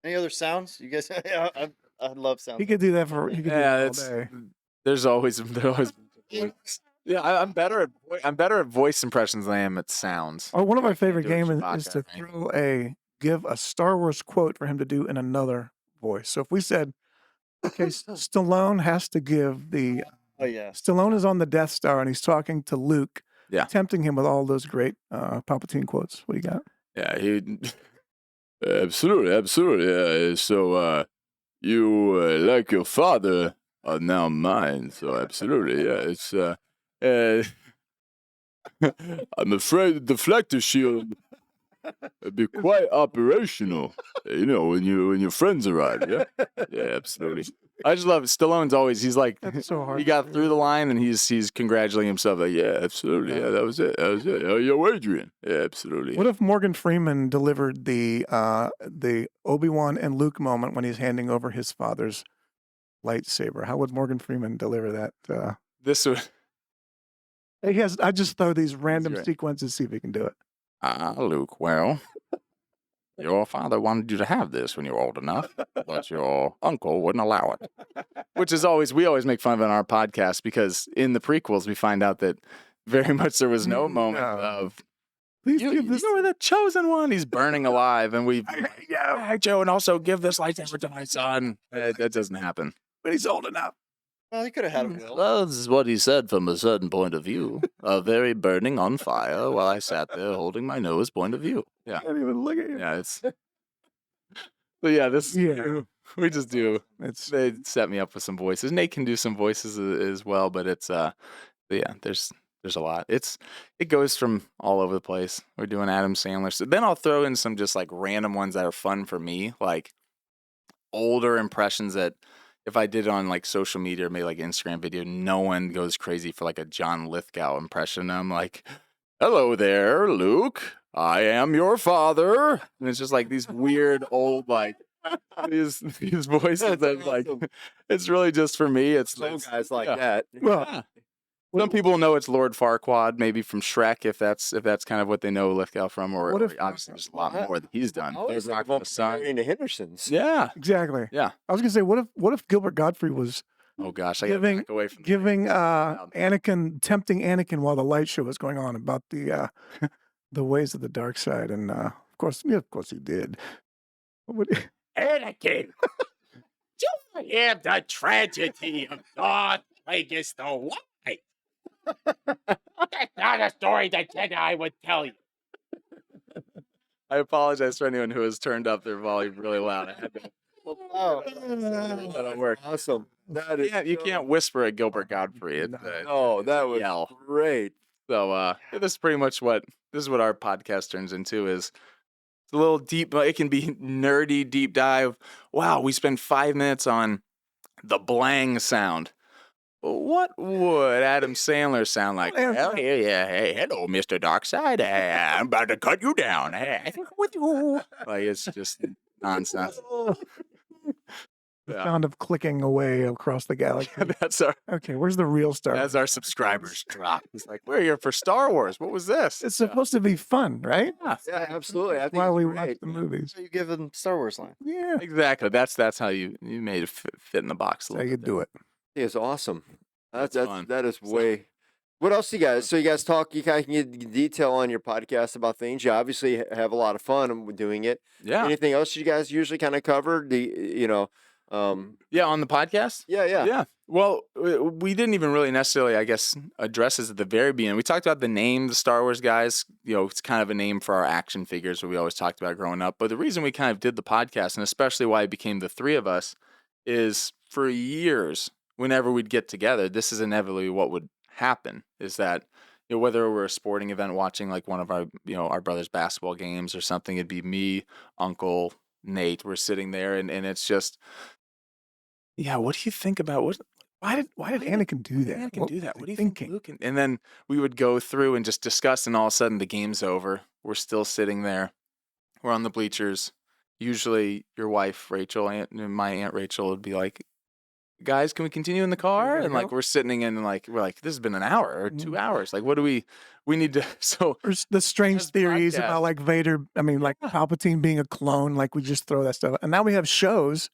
Any other sounds? You guys, I love sounds. He could do that for. He could Yeah, do it it's all day. there's always yeah. I'm better at voice impressions than I am at sounds. Oh, one of I my can't favorite do a games is Chewbacca to or anything. give a Star Wars quote for him to do in another voice. So if we said, okay, Stallone has to give the Oh yeah. Stallone is on the Death Star and he's talking to Luke, Yeah. tempting him with all those great Palpatine quotes. What do you got? Yeah, he absolutely. Yeah. So you like your father are now mine. So absolutely, yeah. It's I'm afraid the deflector shield would be quite operational. You know, when your friends arrive. Yeah, yeah, absolutely. I just love it. Stallone's always he's like That's so hard. he got through the line and he's congratulating himself like yeah, absolutely, yeah, that was it. Oh, yo, Adrian, yeah, absolutely. What if Morgan Freeman delivered the Obi-Wan and Luke moment when he's handing over his father's lightsaber? How would Morgan Freeman deliver that? This would. I just throw these random great. sequences, see if he can do it. Luke, well, your father wanted you to have this when you were old enough, but your uncle wouldn't allow it. Which is we always make fun of it on our podcast because in the prequels we find out that very much there was no moment No. of Please you give this. were the chosen one. He's burning alive, and we Yeah, hey Joe, and also give this lightsaber to my son. That doesn't happen. but he's old enough. Well, he could have had a will. Well, this is what he said from a certain point of view. A very burning on fire while I sat there holding my nose point of view. Yeah. Can't even look at you. Yeah, it's. But yeah, this Yeah. we just do. It's They set me up with some voices. Nate can do some voices as well, but it's but yeah, there's a lot. It goes from all over the place. We're doing Adam Sandler. So then I'll throw in some just like random ones that are fun for me, like older impressions that if I did it on like social media or maybe like Instagram video, no one goes crazy for like a John Lithgow impression. I'm like, hello there, Luke. I am your father. And it's just like these weird old like these voices that like it's really just for me. It's Some guys like yeah. that. well. yeah. Some people know it's Lord Farquaad, maybe from Shrek, if that's kind of what they know Lithgow from, or, What if- or obviously there's a lot more that he's done. I always There's think Rock of him the Sun. marrying the Hendersons. Yeah. Exactly. Yeah. I was gonna say, what if Gilbert Godfrey was Oh gosh, I got to Giving- back away from the giving microphone. Anakin, tempting Anakin while the light show was going on about the the ways of the dark side, and of course he did. What would- Anakin, do you hear the tragedy of Darth Plagueis the White? That's not a story that Jedi would tell you. I apologize for anyone who has turned up their volume really loud. I had to Oh, that'll work. Awesome. That is You so- can't whisper at Gilbert Godfrey. It's, No, that was yell. great. So yeah, this is pretty much what our podcast turns into is It's a little deep, but it can be nerdy deep dive. Wow, we spend 5 minutes on the blang sound. Well, what would Adam Sandler sound like? Well, yeah, hey, hello, Mr. Darkside. I'm about to cut you down. Hey, with you. Like, it's just nonsense. The Yeah. sound of clicking away across the galaxy. That's our Okay, where's the real Star Wars? as our subscribers drop. It's like, we're here for Star Wars. What was this? It's supposed to be fun, right? Yeah, Yeah, absolutely. I think While it's we great. watch the movies. So you give them Star Wars line. Yeah, exactly. That's how you made it fit in the box. A that's how little you bit do it. It's awesome. That's fun. That is So- way. What else do you guys? So you guys talk. You kind of can get detail on your podcast about things. You obviously have a lot of fun with doing it. Yeah. Anything else you guys usually kind of cover? Yeah, on the podcast? Yeah, yeah. Yeah. Well, we didn't even really necessarily, I guess, address this at the very beginning. We talked about the name, the Star Wars guys. It's kind of a name for our action figures, what we always talked about growing up. But the reason we kind of did the podcast, and especially why it became the three of us, is for years, whenever we'd get together, this is inevitably what would happen, is that whether we're a sporting event watching like one of our our brother's basketball games or something, it'd be me, Uncle, Nate. We're sitting there, and it's just, yeah. What do you think about what? Why did Anakin do that? Anakin What do was that? he What do you thinking? think Luke? And then we would go through and just discuss, and all of a sudden the game's over. We're still sitting there. We're on the bleachers. Usually, your wife Rachel, my aunt Rachel, would be like, "Guys, can we continue in the car?" gotta And like go? we're sitting in, and like we're like, "This has been an hour or 2 hours. Like, what do we need to?" So Or the strange As theories podcast. about like Vader. I mean, like Yeah. Palpatine being a clone. Like we just throw that stuff. And now we have shows.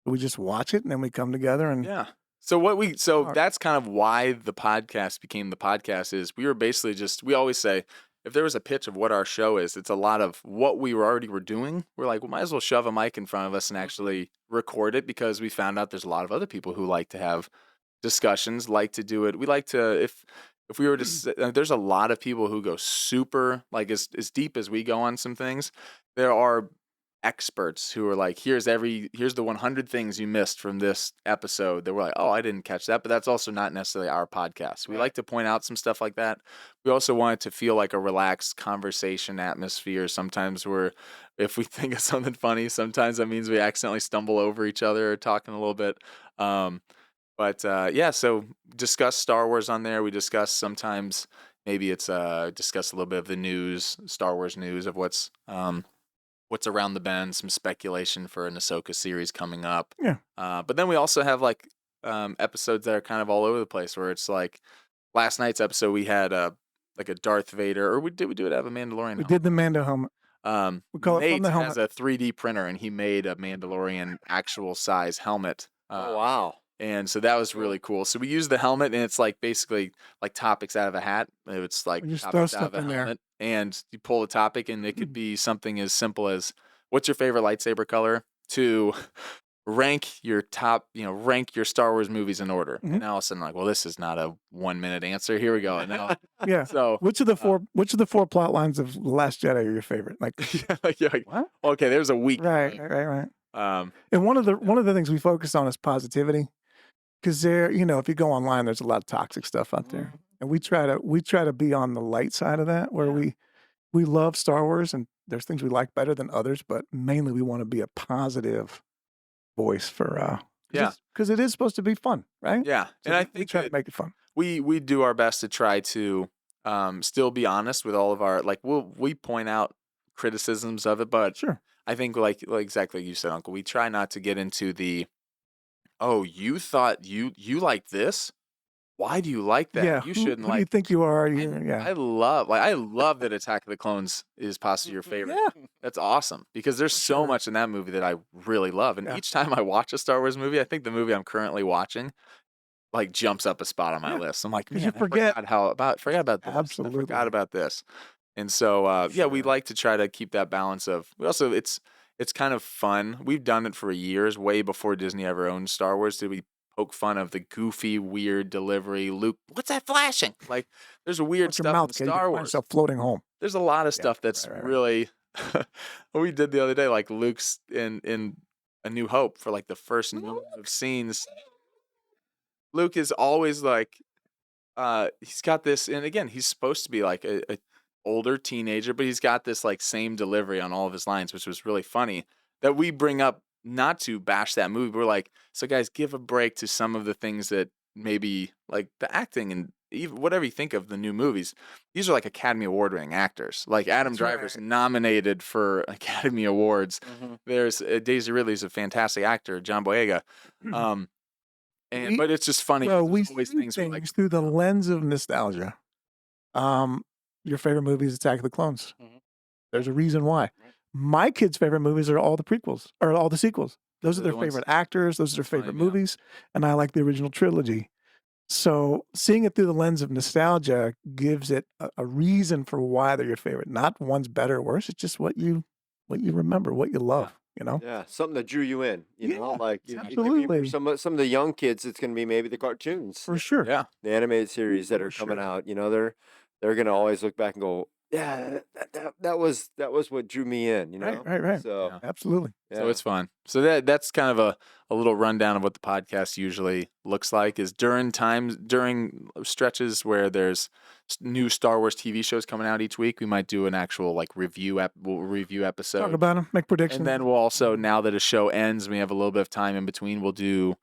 We just watch it and then we come together and yeah. So Alright. that's kind of why the podcast became the podcast. Is we were basically we always say, if there was a pitch of what our show is, it's a lot of what we already were doing. We're like, we might as well shove a mic in front of us and actually record it, because we found out there's a lot of other people who like to have discussions, like to do it. We like to, if we were to, there's a lot of people who go super, like as deep as we go on some things. There are experts who are like, here's the 100 things you missed from this episode that we're like, oh, I didn't catch that. But that's also not necessarily our podcast. We like to point out some stuff like that. We also want it to feel like a relaxed conversation atmosphere. Sometimes if we think of something funny, sometimes that means we accidentally stumble over each other or talking a little bit. Yeah, so discuss Star Wars on there. We discuss sometimes, maybe it's discuss a little bit of the news, Star Wars news of what's around the bend, some speculation for an Ahsoka series coming up. Yeah. But then we also have like episodes that are kind of all over the place, where it's like last night's episode we had like a Darth Vader, or we do it have a Mandalorian. we did the Mando helmet. We call it Nate from the has helmet. a 3D printer, and he made a Mandalorian actual size helmet. Oh wow. And so that was really cool. So we use the helmet, and it's like basically like topics out of a hat. It's like We just topics throw out of stuff a in there. helmet, and you pull a topic, and it could be something as simple as, what's your favorite lightsaber color, to rank your Star Wars movies in order. Mhm. And all of a sudden, like, well, this is not a 1 minute answer. Here we go. And now, Yeah. so Which of the four plot lines of The Last Jedi are your favorite? Like you're like, what? okay, there's a week. Right. Um, And one of the things we focus on is positivity, because there, if you go online, there's a lot of toxic stuff out there, and we try to be on the light side of that, where we love Star Wars, and there's things we like better than others, but mainly we want to be a positive voice for because it is supposed to be fun, right? yeah. So And I we think try to that make it fun. we do our best to try to still be honest with all of our, like, we point out criticisms of it, but Sure. I think like exactly like you said, Uncle, we try not to get into the, oh, you thought you like this? Why do you like that? Yeah. You who shouldn't do you like. think you are? I Yeah. love that Attack of the Clones is possibly your favorite. Yeah. That's awesome, because there's For so sure. much in that movie that I really love. And Yeah. each time I watch a Star Wars movie, I think the movie I'm currently watching like jumps up a spot on my Yeah. list. I'm like, 'Cause man, you forget. forgot about this. I Absolutely. forgot about this. And so yeah, we Sure. like to try to keep that balance of, we also, it's kind of fun. We've done it for years, way before Disney ever owned Star Wars. Did we poke fun of the goofy, weird delivery? Luke, what's that flashing? Like, there's weird Watch your stuff mouth, in kid. You Star find Wars. yourself floating home. There's a lot of Yeah, stuff that's right. really what we did the other day, like Luke's in A New Hope, for like the first number of scenes. Luke is always like, he's got this, and again, he's supposed to be like a older teenager, but he's got this like same delivery on all of his lines, which was really funny. That we bring up not to bash that movie. We're like, so guys, give a break to some of the things that maybe like the acting and even whatever you think of the new movies. These are like Academy Award winning actors. Like Adam That's Driver's right. nominated for Academy Awards. Mhm. There's Daisy Ridley's a fantastic actor, John Boyega. Um, and We- but it's just funny. Well, 'Cause we there's always see things things we're like, through the lens of nostalgia. Your favorite movie is Attack of the Clones. Mhm. There's a reason why. Right. My kids' favorite movies are all the prequels or all the sequels. Those are They're their the ones- favorite actors. Those are their Funny, favorite yeah. movies, and I like the original trilogy. So seeing it through the lens of nostalgia gives it a reason for why they're your favorite. Not one's better or worse. It's just what you remember, what you love. You know. Yeah, something that drew you in. You know, Yeah, like it could be absolutely. for some of the young kids, it's going to be maybe the cartoons, For sure. yeah, the animated series that For are coming sure. out. You know, they're going to always look back and go, yeah, that was what drew me in. You know, Right. So Yeah. Absolutely. So yeah. it's fun. So that's kind of a little rundown of what the podcast usually looks like. Is during stretches where there's new Star Wars TV shows coming out each week, we might do an actual like we'll review episode. Talk about them. Make predictions. And then we'll also, now that a show ends, and we have a little bit of time in between, we'll do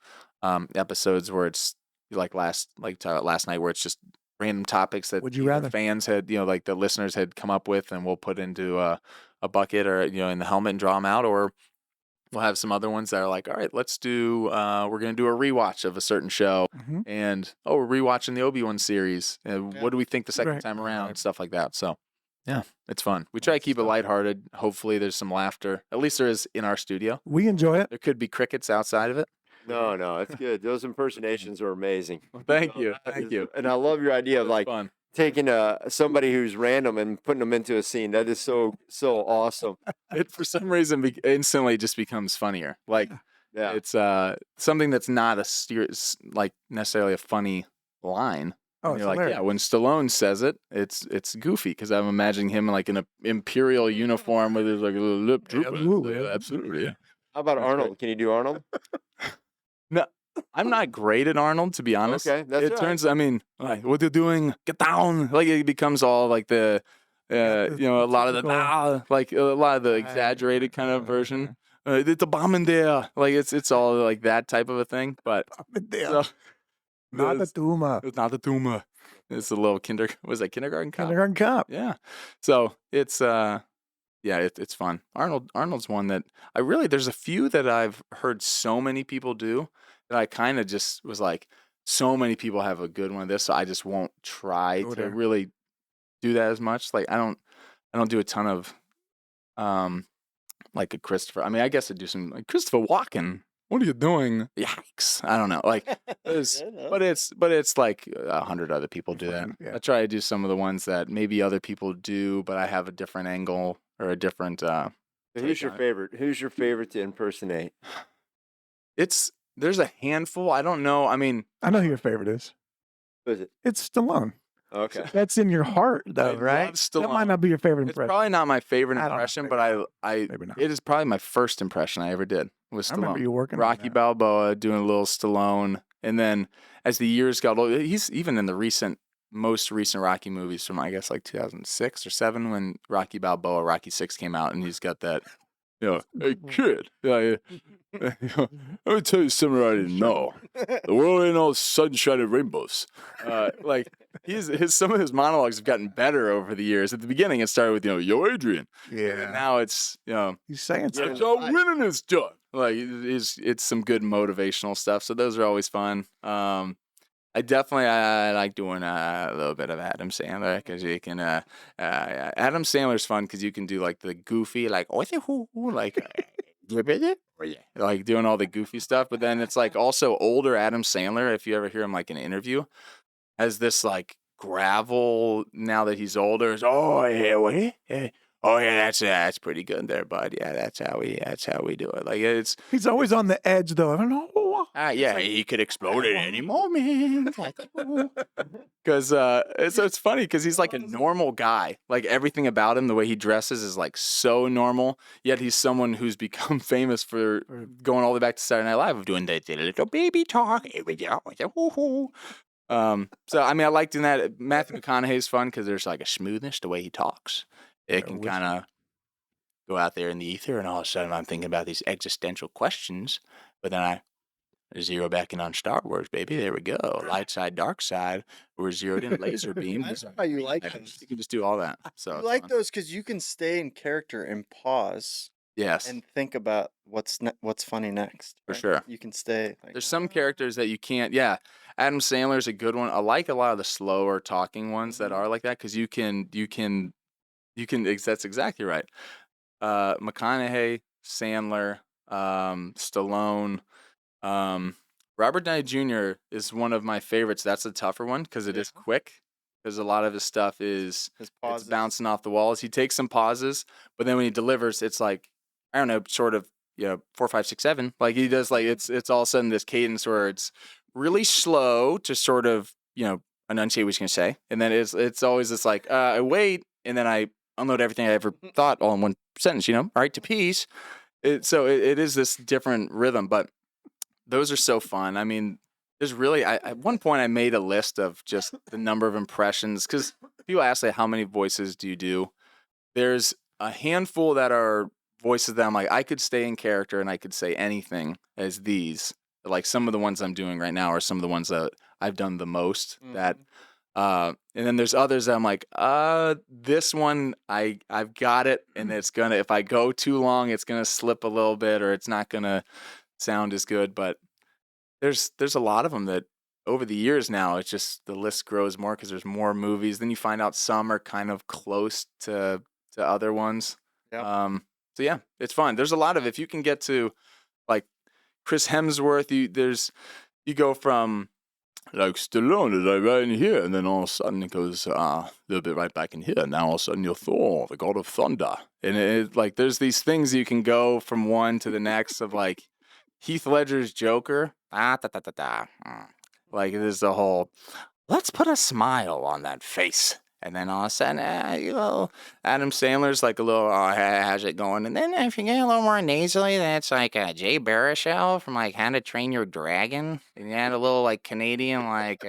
episodes where it's like last night, where it's just random topics that Would you either rather? fans had, like the listeners had come up with, and we'll put into a bucket or in the helmet and draw them out, or we'll have some other ones that are like, all right, let's do we're gonna do a rewatch of a certain show, Mhm. and we're rewatching the Obi-Wan series. What do we think the second Right. time around? Right. Stuff like that. So yeah, it's fun. We try to Nice keep it stuff. lighthearted. Hopefully there's some laughter. At least there is in our studio. We enjoy it. There could be crickets outside of it. No, it's good. Those impersonations are amazing. Well, thank So you. that Thank is- you. And I love your idea of It's like fun. taking somebody who's random and putting them into a scene. That is so awesome. It for some reason instantly just becomes funnier. Like Yeah. it's something that's not a serious, like necessarily a funny line. Oh, And it's you're like, hilarious. yeah, when Stallone says it, it's goofy because I'm imagining him like in an imperial uniform with his like a little lip drooping. Absolutely, Yeah, absolutely. Yeah. How about That's Arnold? great. Can you do Arnold? No, I'm not great at Arnold, to be honest. Okay, that's it all right. turns. I mean, like, what they're doing, get down. Like it becomes all like the, Yeah, a lot of the typical- like a lot of the exaggerated kind of version. It's a bomb in there. Like it's all like that type of a thing. But so, Not the it's- Duma. it's not the tumor. It's a little was that kindergarten cop? Kindergarten Cop. Yeah. So it's it's fun. Arnold's one that there's a few that I've heard so many people do that I kind of just was like, so many people have a good one of this, so I just won't try Go to there. really do that as much. Like I don't do a ton of like a Christopher. I mean, I guess I do some like Christopher Walken. What are you doing? Yikes! I don't know. Like, but it's like 100 other people do that. Yeah. I try to do some of the ones that maybe other people do, but I have a different angle or a different. Who's your on it. favorite? Who's your favorite to impersonate? There's a handful. I don't know. I mean, I know who your favorite is. Who is it? It's Stallone. Okay. That's in your heart, I though, love right? That Stallone. might not be your favorite it's impression. probably not my favorite I don't know. impression, Maybe but I Maybe not. it is probably my first impression I ever did was I remember Stallone. you working on Rocky that. Balboa doing a little Stallone, and then as the years got older, he's even in the most recent Rocky movies from I guess like 2006 or 7 when Rocky Balboa, Rocky 6 came out, and he's got that, hey kid, let me tell you something I didn't know. The world ain't all sunshine and rainbows. Like some of his monologues have gotten better over the years. At the beginning, it started with yo Adrian, and Yeah. now it's He's saying Yeah. that's something. how winning is done. Like it's some good motivational stuff. So those are always fun. I like doing a little bit of Adam Sandler because you can. Adam Sandler's fun because you can do like the goofy, like like doing all the goofy stuff. But then it's like also older Adam Sandler. If you ever hear him like in an interview, has this like gravel now that he's older. Is, oh yeah, oh yeah, that's pretty good there, bud. Yeah, that's how we do it. Like it's He's always on the edge, though. I don't know. yeah, he could explode at any moment. Because it's funny because he's like a normal guy. Like everything about him, the way he dresses is like so normal. Yet he's someone who's become famous for going all the way back to Saturday Night Live of doing the little baby talk. So I mean, I like doing that. Matthew McConaughey's fun because there's like a smoothness the way he talks. It can kind of go out there in the ether, and all of a sudden I'm thinking about these existential questions, but then I zero back in on Star Wars, baby. There we go. Light side, dark side. We're zeroed in laser beam. I know how you like those. You can just do all that. So You it's like fun. those because you can stay in character and pause Yes, and think about what's funny next. for right? sure. You can stay. Like, There's some characters that you can't. Yeah, Adam Sandler's a good one. I like a lot of the slower talking ones that are like that because That's exactly right. McConaughey, Sandler, Stallone, um, Robert Downey Jr. is one of my favorites. That's a tougher one because it is quick. Because a lot of his stuff is his it's pauses. bouncing off the walls. He takes some pauses, but then when he delivers, it's like I don't know, sort of 4, 5, 6, 7. Like he does, like it's all of a sudden this cadence where it's really slow to sort of enunciate what he's gonna say, and then it's always this like I wait, and then I unload everything I ever thought all in one sentence. All right, to peace. It is this different rhythm, but those are so fun. I mean, there's really at one point I made a list of just the number of impressions because people ask like how many voices do you do? There's a handful that are voices that I'm like I could stay in character and I could say anything as these. Like some of the ones I'm doing right now are some of the ones that I've done the most. That and then there's others that I'm like, this one I've got it, and it's gonna if I go too long, it's gonna slip a little bit, or it's not gonna sound as good. But there's a lot of them that over the years now, it's just the list grows more because there's more movies. Then you find out some are kind of close to other ones. Yep. So yeah, it's fun. There's a lot of if you can get to like Chris Hemsworth, you go from like Stallone is like right in here, and then all of a sudden it goes a little bit right back in here. And now all of a sudden you're Thor, the god of thunder, and it like there's these things you can go from one to the next of like Heath Ledger's Joker. Like there's the whole let's put a smile on that face. And then all of a sudden, Adam Sandler's like a little, how's it going? And then if you get a little more nasally, that's like Jay Baruchel from like How to Train Your Dragon. And you add a little like Canadian, like,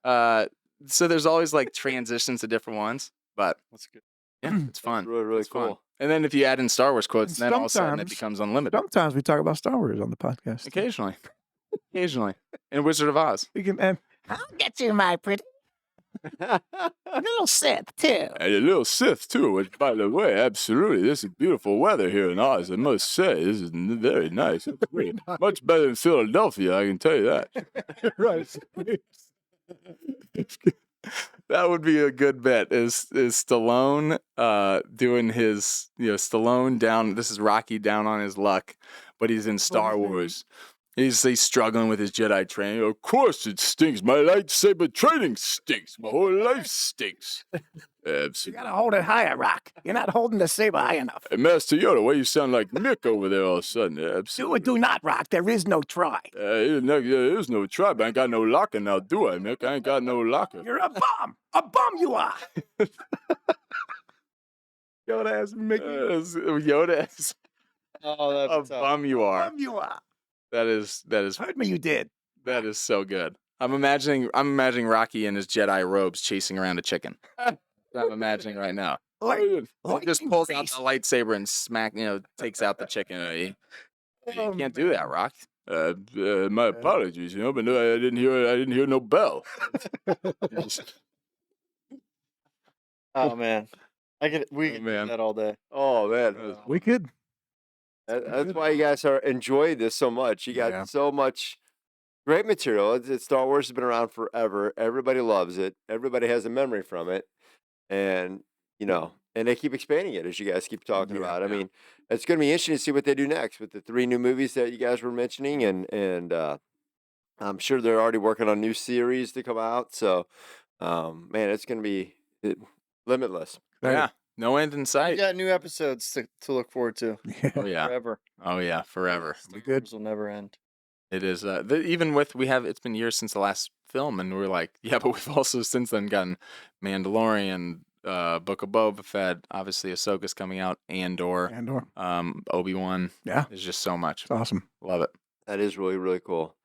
so there's always like transitions to different ones. But That's good. yeah, it's fun. Really, really It's fun. cool. And then if you add in Star Wars quotes, And then all of a sudden it sometimes- becomes unlimited. Sometimes we talk about Star Wars on the podcast. Occasionally. Occasionally. And Wizard of Oz. We can, and I'll get you, my pretty little Sith, too. And a little Sith, too, which, by the way, absolutely, this is beautiful weather here in Oz, I must say. This is very nice. It's great. Much better than Philadelphia, I can tell you that. right. That would be a good bet. Is Stallone doing his, Stallone down, this is Rocky down on his luck, but he's in Star Wars. He's struggling with his Jedi training. Of course it stinks. My lightsaber training stinks. My whole life stinks. You Absolutely. gotta hold it higher, Rock. You're not holding the saber high enough. Hey, Master Yoda, why you sound like Mick over there all of a sudden? Do or Absolutely. do not, Rock. There is no try. There is no tribe. I ain't got no locker now, do I, Mick? I ain't got no locker. You're a bum. A bum you are. Yoda ass Mickey. Yoda is Oh, a that's tough. bum you are. Bum you are. That is Heard me, you did. that is so good. I'm imagining Rocky in his Jedi robes chasing around a chicken. That's what I'm imagining right now. He just pulls out the lightsaber and takes out the chicken. You can't do that, Rock. My apologies, but no, I didn't hear no bell. Oh man, we could do man. that all day. Oh man, We could. that's why you guys are enjoy this so much. You got Yeah. so much great material. Star Wars has been around forever. Everybody loves it. Everybody has a memory from it, and and they keep expanding it as you guys keep talking about. I mean, it's going to be interesting to see what they do next with the 3 new movies that you guys were mentioning, and I'm sure they're already working on new series to come out. So, man, it's going to be limitless. Yeah, no end in We sight. got new episodes to look forward to Oh yeah, forever. oh yeah, forever. Star good. Wars will never end. It is. Even with it's been years since the last film, and we're like, yeah, but we've also since then gotten Mandalorian, Book of Boba Fett, obviously Ahsoka's coming out, Andor, Andor. Obi-Wan. Yeah. There's just so much. It's awesome. Love it. That is really, really cool.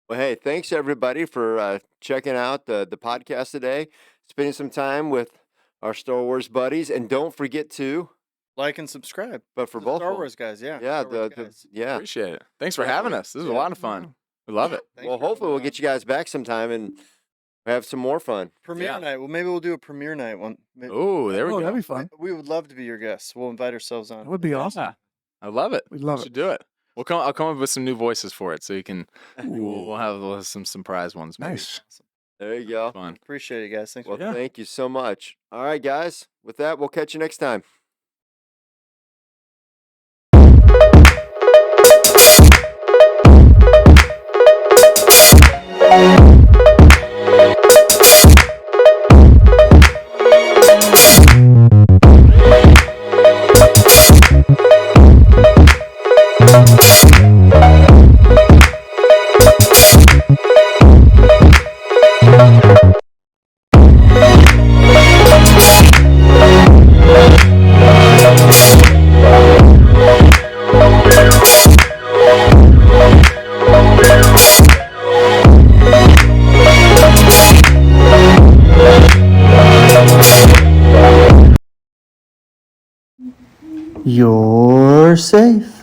Well, hey, thanks everybody for checking out the podcast today, spending some time with our Star Wars buddies, and don't forget to. Like and subscribe. But for The both Star of 'em. Wars guys, yeah. Yeah, Star Wars the guys. yeah. Appreciate it. Thanks for having Definitely. us. This is a Yeah. lot of fun. We love it. Thanks Well, for hopefully coming we'll on. get you guys back sometime and have some more fun. Premiere Yeah. night. Well, maybe we'll do a premiere night one. Oh, there we Oh, go. that'd be fun. We would love to be your guests. We'll invite ourselves on. That would be awesome. Yeah. I love it. We'd love Should it. do it. I'll come up with some new voices for it, so you can. We'll have some surprise ones. Maybe. Nice. There you go. Fun. Appreciate it, guys. Thanks. Well, Yeah. thank you so much. All right, guys. With that, we'll catch you next time. You're safe.